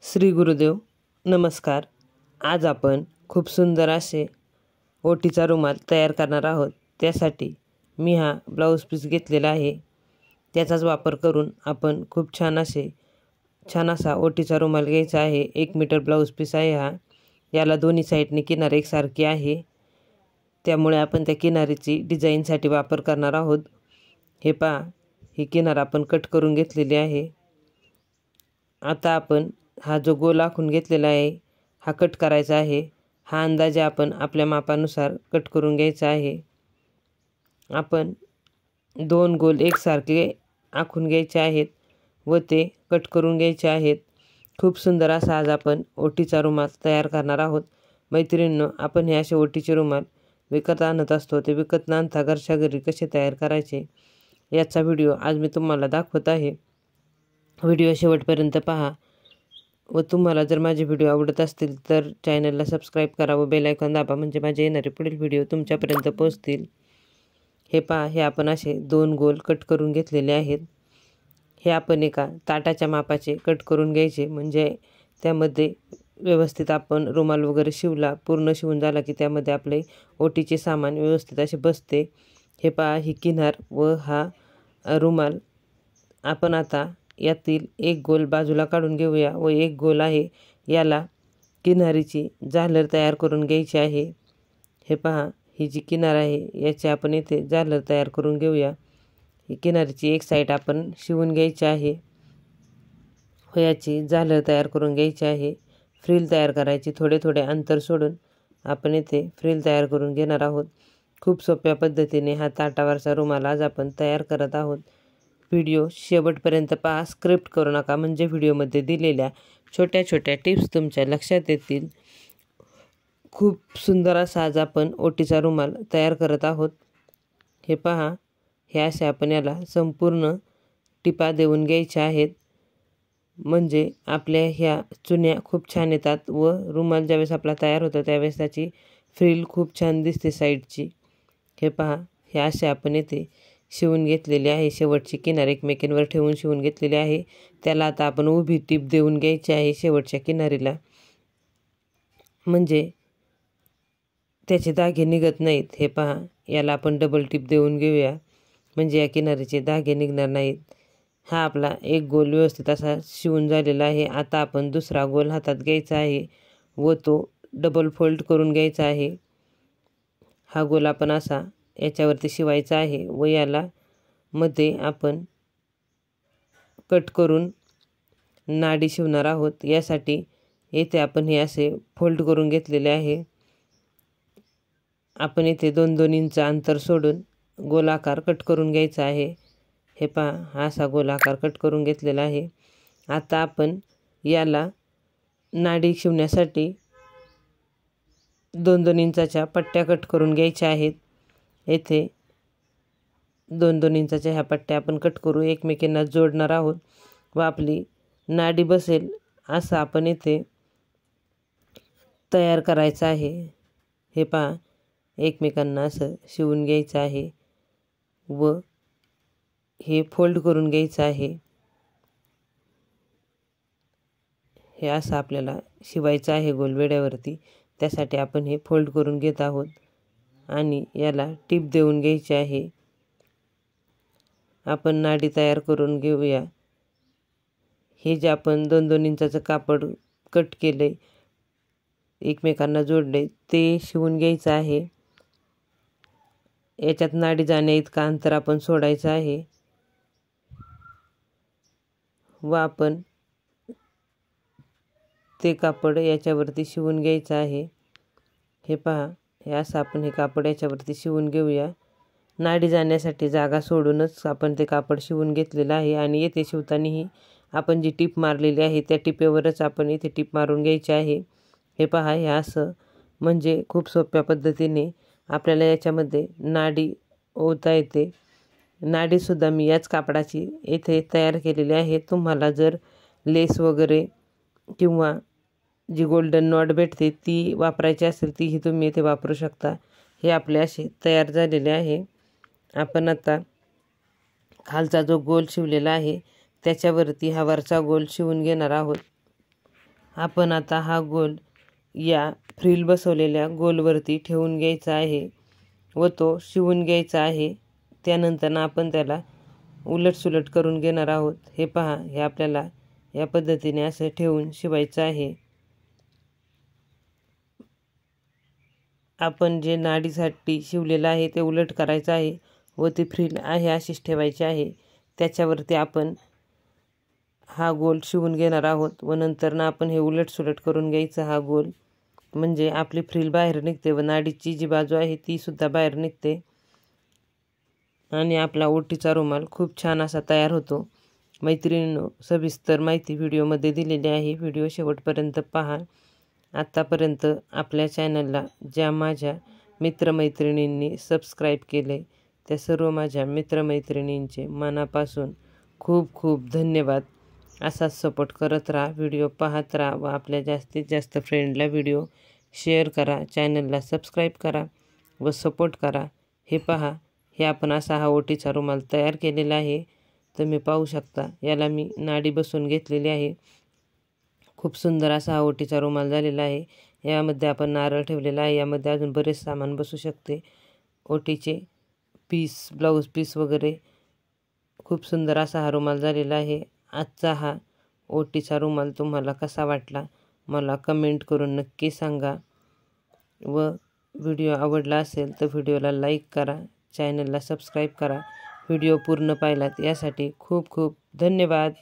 श्री गुरुदेव नमस्कार। आज आपण खूप सुंदर असे ओटीचा रुमाल तयार करणार आहोत। त्यासाठी मी हा ब्लाऊज पीस घेतलेला आहे। त्याचाच वापर करून आपण खूप छान असा ओटीचा रुमाल घ्यायचा आहे। 1 मीटर ब्लाऊज पीस आहे हा। याला दोन्ही साईडने किनार एकसारखी आहे, त्यामुळे आपण त्या किनारीची डिझाईनसाठी वापर करणार आहोत। हे पहा, ही किनार आपण कट करून घेतलेली आहे। आता आपण हा जो गोल आखून घेतलेला आहे हा कट करायचा आहे। हा अंदाजे आपण आपल्या मापानुसार कट करून घ्यायचा आहे। आपण 2 गोल एकसारखे आखून घ्यायचे आहेत व ते कट करून घ्यायचे आहेत। खूप सुंदर असा आज आपण ओटीचा रुमाल तयार करणार आहोत। मैत्रिणींनो, आपण हे असे ओटीचे रुमाल विकत आणत असतो। ते विकत न आणता घरच्या घरी कसे तयार करायचे याचा व्हिडिओ आज मी तुम्हाला दाखवत आहे। व्हिडिओ शेवटपर्यंत पहा व तुम्हाला जर माझे व्हिडिओ आवडत असतील तर चॅनलला सबस्क्राईब करा व बेल आयकॉन दाबा, म्हणजे माझे येणारे पुढील व्हिडिओ तुमच्यापर्यंत पोहोचतील। हे पहा, हे आपण असे 2 गोल कट करून घेतलेले आहेत। हे आपण एका ताटाच्या मापाचे कट करून घ्यायचे, म्हणजे त्यामध्ये व्यवस्थित आपण रुमाल वगैरे शिवला, पूर्ण शिवून झाला की त्यामध्ये आपले ओटीचे सामान व्यवस्थित असे बसते। हे पहा, ही किनार व हा रुमाल आपण आता यातील एक गोल बाजूला काढून घेऊया व एक गोल आहे याला किनारीची झालर तयार करून घ्यायची आहे। हे पहा, ही जी किनार आहे याची आपण इथे झालर तयार करून घेऊया। ही किनारीची एक साईड आपण शिवून घ्यायची आहे व याची झालर तयार करून घ्यायची आहे। फ्रिल तयार करायची, थोडे थोडे अंतर सोडून आपण इथे फ्रिल तयार करून घेणार आहोत। खूप सोप्या पद्धतीने हा ताटावरचा रुमाल आज आपण तयार करत आहोत। व्हिडिओ शेवटपर्यंत पहा, स्क्रिप्ट करू नका, म्हणजे व्हिडिओमध्ये दिलेल्या छोट्या छोट्या टिप्स तुमच्या लक्षात येतील। खूप सुंदर असा आज आपण ओटीचा रुमाल तयार करत आहोत। हे पहा, हे असे आपण याला संपूर्ण टिपा देऊन घ्यायच्या आहेत, म्हणजे आपल्या ह्या चुन्या खूप छान येतात व रुमाल ज्यावेळेस आपला तयार होतो त्यावेळेस त्याची फ्रिल खूप छान दिसते साईडची। हे पहा, हे असे आपण येथे शिवून घेतलेले आहे। शेवटची किनार एकमेकींवर ठेवून शिवून घेतलेली आहे। त्याला आता आपण उभी टीप देऊन घ्यायची आहे शेवटच्या किनारीला, म्हणजे त्याचे धागे निघत नाहीत। हे पहा, याला आपण डबल टीप देऊन घेऊया, म्हणजे या किनारीचे धागे निघणार नाहीत। हा आपला एक गोल व्यवस्थित असा शिवून झालेला आहे। आता आपण दुसरा गोल हातात घ्यायचा आहे व तो डबल फोल्ड करून घ्यायचा आहे। हा गोल आपण असा याच्यावरती शिवायचा आहे व याला मध्ये आपण कट करून नाडी शिवणार आहोत। यासाठी येथे आपण हे असे फोल्ड करून घेतलेले आहे। आपण इथे 2-2 इंच अंतर सोडून गोलाकार कट करून घ्यायचा आहे। हे पहा, हा असा गोलाकार कट करून घेतलेला आहे। आता आपण याला नाडी शिवण्यासाठी 2-2 इंचाच्या पट्ट्या कट करून घ्यायच्या आहेत। येथे 2-2 इंचाच्या ह्या पट्ट्या आपण कट करू, एकमेकींना जोडणार आहोत व आपली नाडी बसेल असं आपण इथे तयार करायचं आहे। हे पहा, एकमेकांना असं शिवून घ्यायचं आहे व हे फोल्ड करून घ्यायचं आहे। हे असं आपल्याला शिवायचं आहे गोलवेड्यावरती, त्यासाठी आपण हे फोल्ड करून घेत आहोत आणि याला टीप देऊन घ्यायची आहे। आपण नाडी तयार करून घेऊया। हे जे आपण 2-2 इंचाचं कापड कट केले, एकमेकांना जोडले, ते शिवून घ्यायचं आहे। याच्यात नाडी जाण्या इतका अंतर आपण सोडायचं आहे व आपण ते कापड याच्यावरती शिवून घ्यायचं आहे। हे पहा, हे असं आपण हे कापड याच्यावरती शिवून घेऊया। नाडी जाण्यासाठी जागा सोडूनच आपण ते कापड शिवून घेतलेलं आहे आणि येथे शिवतानाही आपण जी टीप मारलेली आहे त्या टिपेवरच आपण इथे टीप मारून घ्यायची आहे। हे पहा, हे असं म्हणजे खूप सोप्या पद्धतीने आपल्याला याच्यामध्ये नाडी ओवता येते। नाडीसुद्धा मी याच कापडाची येथे तयार केलेली आहे। तुम्हाला जर लेस वगैरे किंवा जी गोल्डन नॉट भेटते ती वापरायची असेल तीही तुम्ही इथे वापरू शकता। हे आपले असे तयार झालेले आहे। आपण आता खालचा जो गोल शिवलेला आहे त्याच्यावरती हा वरचा गोल शिवून घेणार आहोत। आपण आता हा गोल या फ्रिल बसवलेल्या गोलवरती ठेवून घ्यायचा आहे व तो शिवून घ्यायचा आहे. त्यानंतर आपण त्याला उलटसुलट करून घेणार आहोत. हे पहा, हे आपल्याला या पद्धतीने असं ठेवून शिवायचं आहे. आपण जे नाडीसाठी शिवलेलं आहे ते उलट करायचं आहे व ती फ्रिल आहे अशीच ठेवायची आहे. त्याच्यावरती आपण हा गोल शिवून घेणार आहोत व नंतर आपण हे उलटसुलट करून घ्यायचं हा गोल, म्हणजे आपली फ्रिल बाहेर निघते व नाडीची जी बाजू आहे ती सुद्धा बाहेर निघते आणि आपला ओटीचा रुमाल खूप छान असा तयार होतो. मैत्रिणींनो, सविस्तर माहिती व्हिडिओमध्ये दिलेली आहे. व्हिडिओ शेवटपर्यंत पहा. आत्तापर्यंत आपल्या चॅनलला ज्या माझ्या मित्रमैत्रिणींनी सबस्क्राईब केले त्या सर्व माझ्या मित्रमैत्रिणींचे मनापासून खूप खूप धन्यवाद. असाच सपोर्ट करत राहा, व्हिडिओ पाहत राहा व आपल्या जास्तीत जास्त फ्रेंडला व्हिडिओ शेअर करा, चॅनलला सबस्क्राईब करा व सपोर्ट करा. हे पहा, हे आपण असा हा ओटीचा रुमाल तयार केलेला आहे. तुम्ही पाहू शकता, याला मी नाडी बसवून घेतलेली आहे. खूप सुंदर असा हा ओटीचा रुमाल झालेला आहे. यामध्ये आपण नारळ ठेवलेला आहे. यामध्ये अजून बरेच सामान बसू शकते. ओटीचे पीस, ब्लाऊज पीस वगैरे खूप सुंदर असा हा रुमाल झालेला आहे. आजचा हा ओटीचा रुमाल तुम्हाला कसा वाटला मला कमेंट करून नक्की सांगा व व्हिडिओ आवडला असेल तर व्हिडिओला लाईक करा, चॅनलला सबस्क्राईब करा. व्हिडिओ पूर्ण पाहिलात यासाठी खूप खूप धन्यवाद.